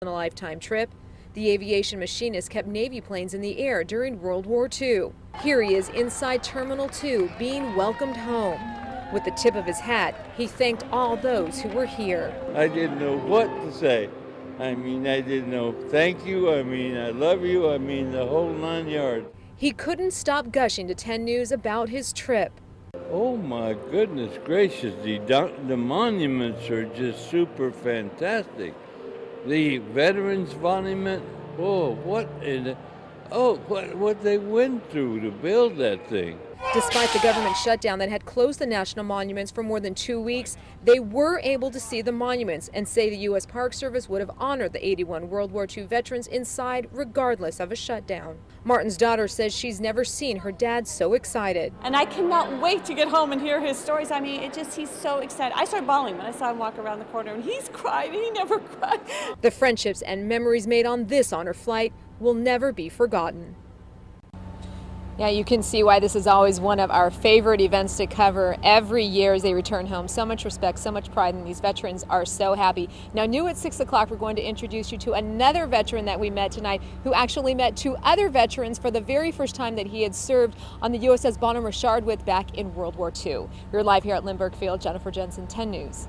On a lifetime trip, the aviation machinist kept Navy planes in the air during World War II. Here he is inside Terminal 2 being welcomed home. With the tip of his hat, he thanked all those who were here. I didn't know what to say. I didn't know thank you, I love you, the whole 9 yards. He couldn't stop gushing to 10 News about his trip. Oh my goodness gracious, the monuments are just super fantastic. The Veterans Monument, what they went through to build that thing. Despite the government shutdown that had closed the national monuments for more than 2 weeks, they were able to see the monuments and say the U.S. Park Service would have honored the 81 World War II veterans inside regardless of a shutdown. Martin's daughter says she's never seen her dad so excited. And I cannot wait to get home and hear his stories. He's so excited. I started bawling when I saw him walk around the corner, and he's cried. He never cried. The friendships and memories made on this honor flight will never be forgotten. Yeah, you can see why this is always one of our favorite events to cover every year as they return home. So much respect, so much pride, and these veterans are so happy. Now, new at 6 o'clock, we're going to introduce you to another veteran that we met tonight who actually met 2 other veterans for the very first time that he had served on the USS Bonhomme Richard with back in World War II. We're live here at Lindbergh Field. Jennifer Jensen, 10 News.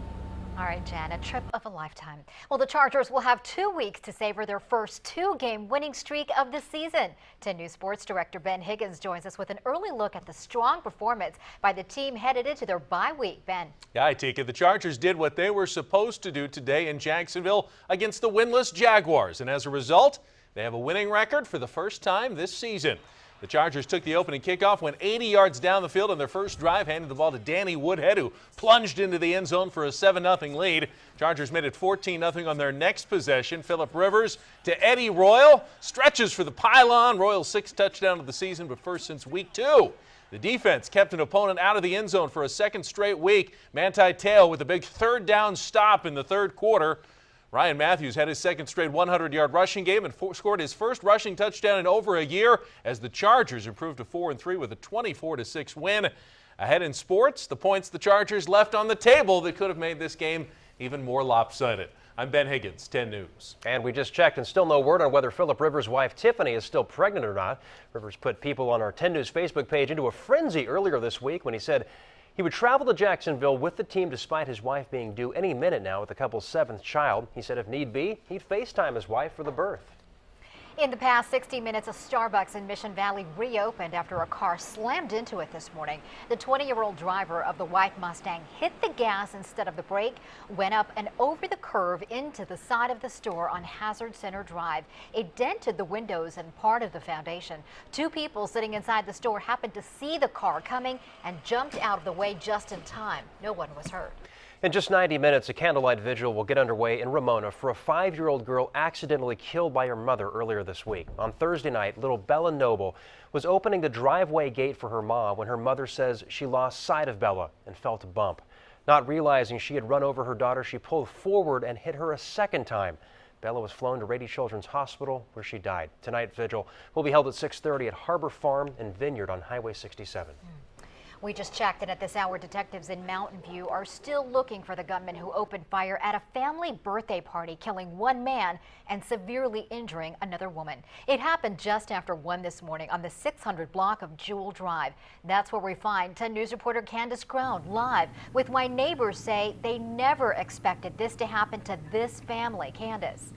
All right, Jen, a trip of a lifetime. Well, the Chargers will have 2 weeks to savor their first 2-game winning streak of the season. 10 News Sports Director Ben Higgins joins us with an early look at the strong performance by the team headed into their bye week. Ben. Yeah, I take it the Chargers did what they were supposed to do today in Jacksonville against the winless Jaguars, and as a result, they have a winning record for the first time this season. The Chargers took the opening kickoff, went 80 yards down the field on their first drive, handed the ball to Danny Woodhead, who plunged into the end zone for a 7-0 lead. Chargers made it 14-0 on their next possession. Phillip Rivers to Eddie Royal, stretches for the pylon. Royal's 6th touchdown of the season, but first since week 2. The defense kept an opponent out of the end zone for a second straight week. Manti Te'o with a big 3rd down stop in the 3rd quarter. Ryan Matthews had his 2nd straight 100-yard rushing game and scored his first rushing touchdown in over a year as the Chargers improved to 4-3 with a 24-6 win. Ahead in sports, the points the Chargers left on the table that could have made this game even more lopsided. I'm Ben Higgins, 10 News. And we just checked and still no word on whether Phillip Rivers' wife Tiffany is still pregnant or not. Rivers put people on our 10 News Facebook page into a frenzy earlier this week when he said he would travel to Jacksonville with the team despite his wife being due any minute now with the couple's 7th child. He said if need be, he'd FaceTime his wife for the birth. In the past 60 minutes, a Starbucks in Mission Valley reopened after a car slammed into it this morning. The 20-year-old driver of the white Mustang hit the gas instead of the brake, went up and over the curve into the side of the store on Hazard Center Drive. It dented the windows and part of the foundation. 2 people sitting inside the store happened to see the car coming and jumped out of the way just in time. No one was hurt. In just 90 minutes, a candlelight vigil will get underway in Ramona for a 5-year-old girl accidentally killed by her mother earlier this week. On Thursday night, little Bella Noble was opening the driveway gate for her mom when her mother says she lost sight of Bella and felt a bump. Not realizing she had run over her daughter, she pulled forward and hit her a 2nd time. Bella was flown to Rady Children's Hospital where she died. Tonight's vigil will be held at 6:30 at Harbor Farm and Vineyard on Highway 67. We just checked, and at this hour, detectives in Mountain View are still looking for the gunman who opened fire at a family birthday party, killing 1 man and severely injuring another woman. It happened just after 1 this morning on the 600 block of Jewel Drive. That's where we find 10 News reporter Candace Crown live with why neighbors say they never expected this to happen to this family. Candace.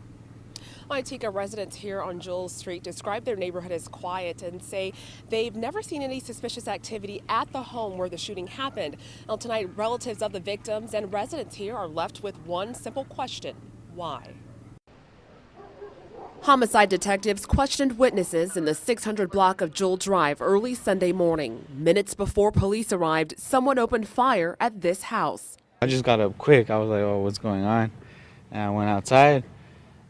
Itika residents here on Jewel Street describe their neighborhood as quiet and say they've never seen any suspicious activity at the home where the shooting happened. Now tonight, relatives of the victims and residents here are left with one simple question: why? Homicide detectives questioned witnesses in the 600 block of Jewel Drive early Sunday morning. Minutes before police arrived, someone opened fire at this house. I just got up quick. I was like, oh, what's going on? And I went outside.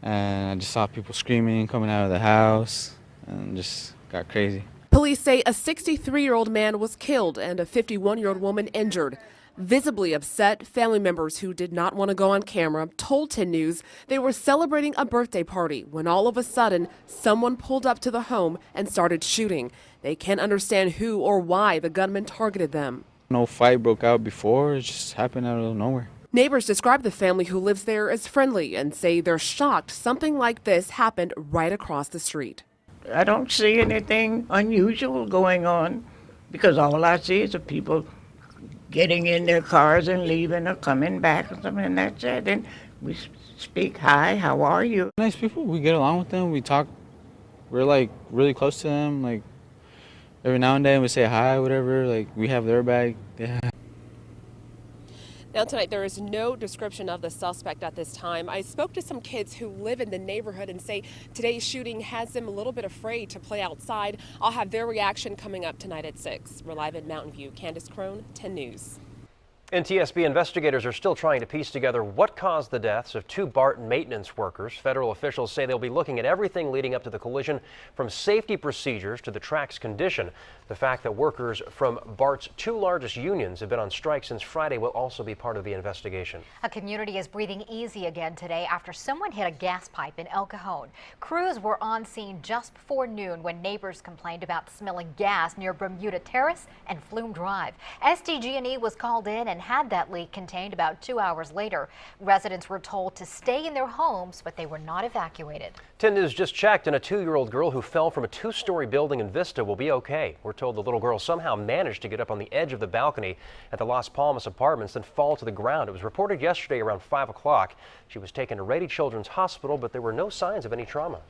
And I just saw people screaming, coming out of the house, and just got crazy. Police say a 63-year-old man was killed and a 51-year-old woman injured. Visibly upset, family members who did not want to go on camera told 10 News they were celebrating a birthday party when all of a sudden someone pulled up to the home and started shooting. They can't understand who or why the gunman targeted them. No fight broke out before. It just happened out of nowhere. Neighbors describe the family who lives there as friendly and say they're shocked something like this happened right across the street. I don't see anything unusual going on because all I see is the people getting in their cars and leaving or coming back or something, and that's it. And we speak, hi, how are you? Nice people. We get along with them. We talk. We're like really close to them. Like every now and then we say hi, whatever. Like we have their back. Yeah. Now tonight there is no description of the suspect at this time. I spoke to some kids who live in the neighborhood and say today's shooting has them a little bit afraid to play outside. I'll have their reaction coming up tonight at 6. We're live in Mountain View. Candace Crone, 10 News. NTSB investigators are still trying to piece together what caused the deaths of 2 BART maintenance workers. Federal officials say they'll be looking at everything leading up to the collision, from safety procedures to the track's condition. The fact that workers from BART's 2 largest unions have been on strike since Friday will also be part of the investigation. A community is breathing easy again today after someone hit a gas pipe in El Cajon. Crews were on scene just before noon when neighbors complained about smelling gas near Bermuda Terrace and Flume Drive. SDG&E was called in and had that leak contained about 2 hours later. Residents were told to stay in their homes, but they were not evacuated. 10 News just checked, and a 2-year-old girl who fell from a 2-story building in Vista will be okay. We're told the little girl somehow managed to get up on the edge of the balcony at the Las Palmas Apartments and fall to the ground. It was reported yesterday around 5 o'clock. She was taken to Rady Children's Hospital, but there were no signs of any trauma.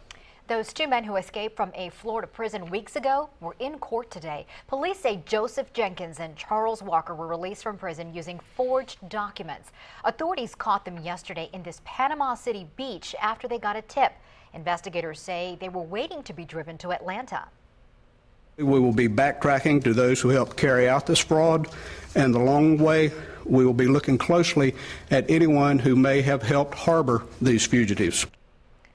Those 2 men who escaped from a Florida prison weeks ago were in court today. Police say Joseph Jenkins and Charles Walker were released from prison using forged documents. Authorities caught them yesterday in this Panama City beach after they got a tip. Investigators say they were waiting to be driven to Atlanta. We will be backtracking to those who helped carry out this fraud, and along the way, we will be looking closely at anyone who may have helped harbor these fugitives.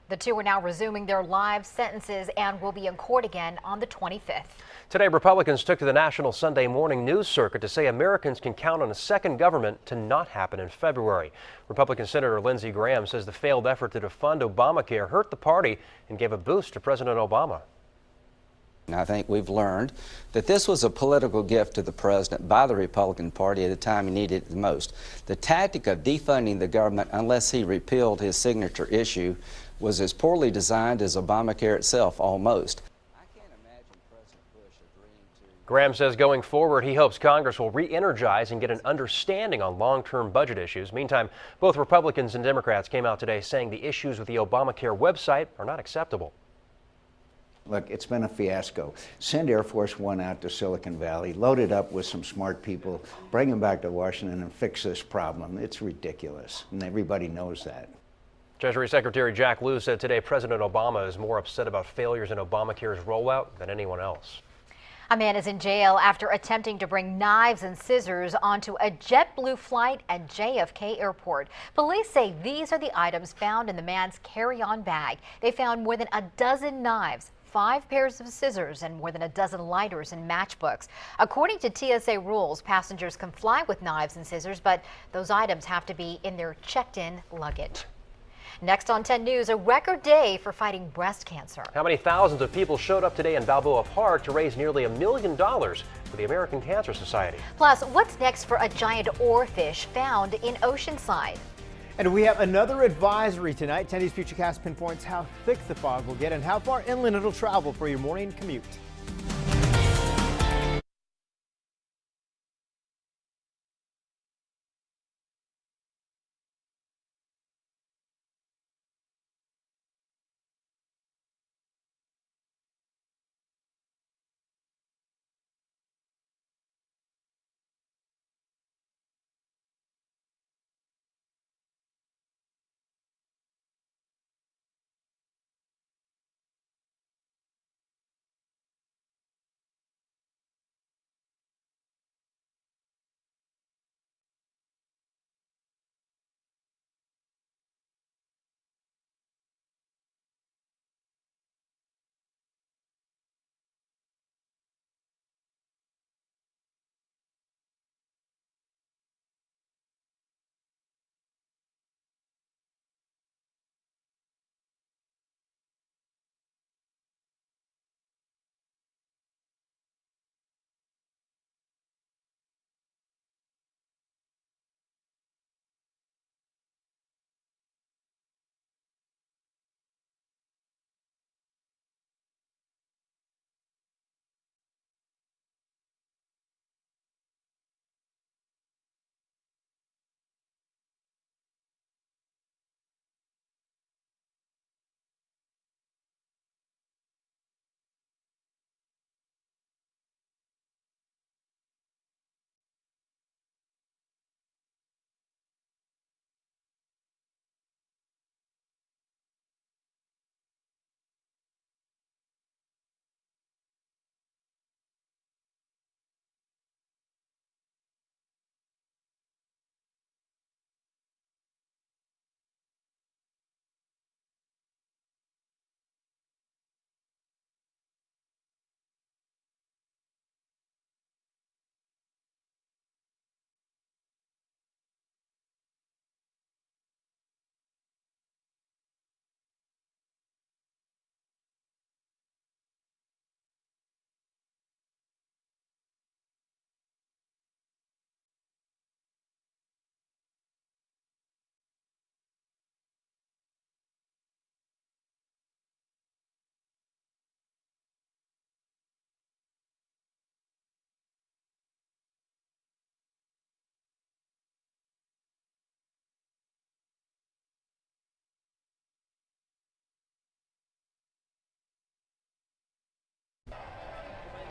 The 2 are now resuming their live sentences and will be in court again on the 25th. Today, Republicans took to the national Sunday morning news circuit to say Americans can count on a second government to not happen in February. Republican Senator Lindsey Graham says the failed effort to defund Obamacare hurt the party and gave a boost to President Obama. I think we've learned that this was a political gift to the president by the Republican Party at a time he needed it the most. The tactic of defunding the government unless he repealed his signature issue was as poorly designed as Obamacare itself, almost. I can't imagine President Bush agreeing to... Graham says going forward, he hopes Congress will re-energize and get an understanding on long-term budget issues. Meantime, both Republicans and Democrats came out today saying the issues with the Obamacare website are not acceptable. Look, it's been a fiasco. Send Air Force One out to Silicon Valley, load it up with some smart people, bring them back to Washington and fix this problem. It's ridiculous, and everybody knows that. Treasury Secretary Jack Lew said today President Obama is more upset about failures in Obamacare's rollout than anyone else. A man is in jail after attempting to bring knives and scissors onto a JetBlue flight at JFK Airport. Police say these are the items found in the man's carry-on bag. They found more than a dozen knives, 5 pairs of scissors, and more than a dozen lighters and matchbooks. According to TSA rules, passengers can fly with knives and scissors, but those items have to be in their checked-in luggage. Next on 10 News, a record day for fighting breast cancer. How many thousands of people showed up today in Balboa Park to raise nearly $1 million for the American Cancer Society? Plus, what's next for a giant oarfish found in Oceanside? And we have another advisory tonight. 10 News Futurecast pinpoints how thick the fog will get and how far inland it'll travel for your morning commute.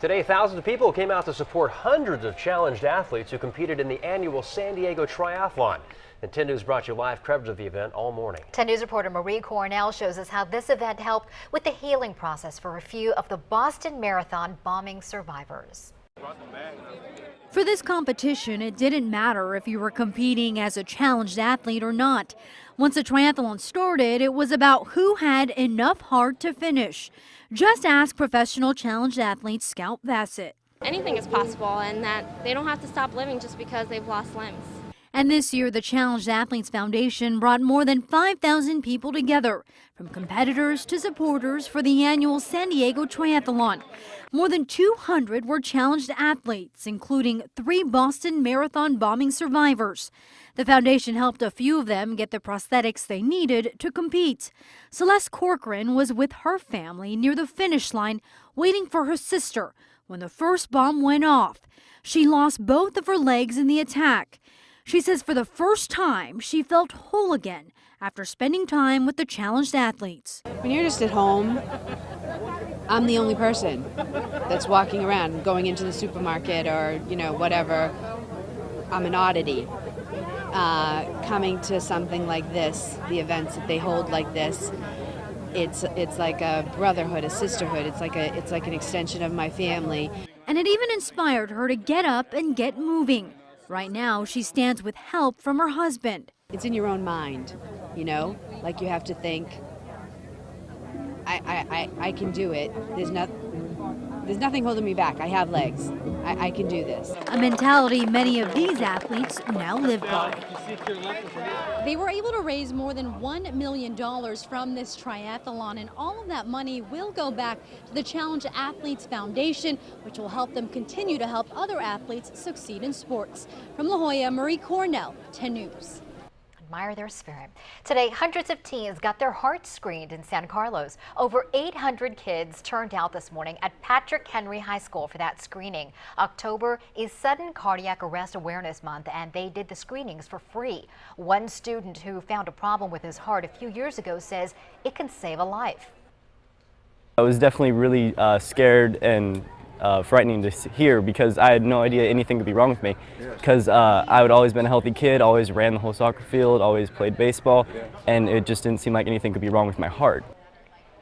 Today, thousands of people came out to support hundreds of challenged athletes who competed in the annual San Diego Triathlon. And 10 News brought you live coverage of the event all morning. 10 News reporter Marie Cornell shows us how this event helped with the healing process for a few of the Boston Marathon bombing survivors. For this competition, it didn't matter if you were competing as a challenged athlete or not. Once the triathlon started, it was about who had enough heart to finish. Just ask professional challenged athlete Scout Bassett. Anything is possible, and that they don't have to stop living just because they've lost limbs. And this year, the Challenged Athletes Foundation brought more than 5,000 people together, from competitors to supporters for the annual San Diego Triathlon. More than 200 were challenged athletes, including 3 Boston Marathon bombing survivors. The foundation helped a few of them get the prosthetics they needed to compete. Celeste Corcoran was with her family near the finish line, waiting for her sister when the first bomb went off. She lost both of her legs in the attack. She says for the first time, she felt whole again after spending time with the challenged athletes. When you're just at home, I'm the only person that's walking around, going into the supermarket or, whatever. I'm an oddity. Coming to something like this, the events that they hold like this, it's like a brotherhood, a sisterhood. It's like an extension of my family. And it even inspired her to get up and get moving. Right now, she stands with help from her husband. It's in your own mind, like you have to think, I can do it. There's nothing holding me back. I have legs. I can do this. A mentality many of these athletes now live by. They were able to raise more than $1 million from this triathlon, and all of that money will go back to the Challenged Athletes Foundation, which will help them continue to help other athletes succeed in sports. From La Jolla, Marie Cornell, 10 News. Admire their spirit. Today, hundreds of teens got their hearts screened in San Carlos. Over 800 kids turned out this morning at Patrick Henry High School for that screening. October is Sudden Cardiac Arrest Awareness Month, and they did the screenings for free. One student who found a problem with his heart a few years ago says it can save a life. I was definitely really scared and frightening to hear because I had no idea anything could be wrong with me, because I had always been a healthy kid, always ran the whole soccer field, always played baseball, and it just didn't seem like anything could be wrong with my heart.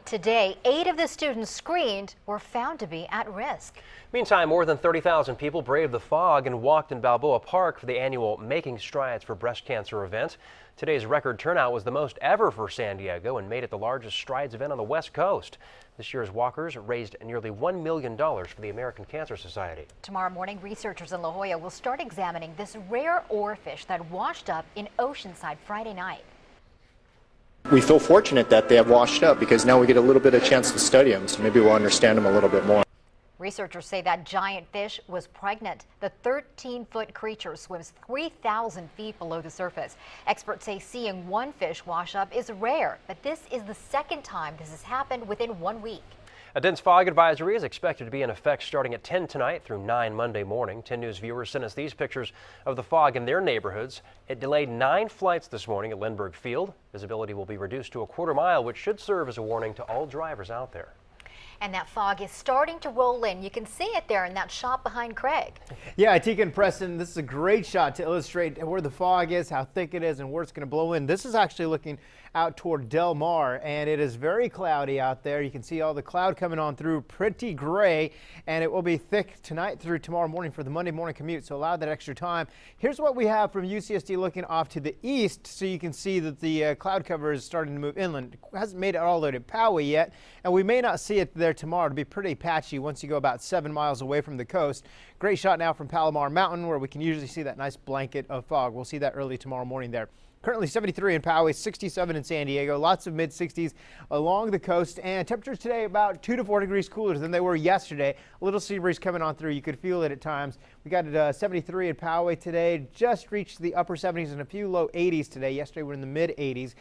Today, 8 of the students screened were found to be at risk. Meantime, more than 30,000 people braved the fog and walked in Balboa Park for the annual Making Strides for Breast Cancer event. Today's record turnout was the most ever for San Diego and made it the largest Strides event on the West Coast. This year's walkers raised nearly $1 million for the American Cancer Society. Tomorrow morning, researchers in La Jolla will start examining this rare oarfish that washed up in Oceanside Friday night. We feel fortunate that they have washed up because now we get a little bit of chance to study them, so maybe we'll understand them a little bit more. Researchers say that giant fish was pregnant. The 13-foot creature swims 3,000 feet below the surface. Experts say seeing one fish wash up is rare, but this is the second time this has happened within 1 week. A dense fog advisory is expected to be in effect starting at 10 tonight through 9 Monday morning. 10 News viewers sent us these pictures of the fog in their neighborhoods. It delayed 9 flights this morning at Lindbergh Field. Visibility will be reduced to a quarter mile, which should serve as a warning to all drivers out there. And that fog is starting to roll in. You can see it there in that shot behind Craig. Yeah, Tika and Preston, this is a great shot to illustrate where the fog is, how thick it is, and where it's going to blow in. This is actually looking out toward Del Mar, and it is very cloudy out there. You can see all the cloud coming on through, pretty gray, and it will be thick tonight through tomorrow morning for the Monday morning commute, so allow that extra time. Here's what we have from UCSD looking off to the east, so you can see that the cloud cover is starting to move inland. It hasn't made it all the way to Poway yet, and we may not see it there tomorrow. It'll be pretty patchy once you go about 7 miles away from the coast. Great shot now from Palomar Mountain, where we can usually see that nice blanket of fog. We'll see that early tomorrow morning there. Currently 73 in Poway, 67 in San Diego, lots of mid-60s along the coast, and temperatures today about 2 to 4 degrees cooler than they were yesterday. A little sea breeze coming on through. You could feel it at times. We got it 73 in Poway today, just reached the upper 70s and a few low 80s today. Yesterday we're in the mid 80s.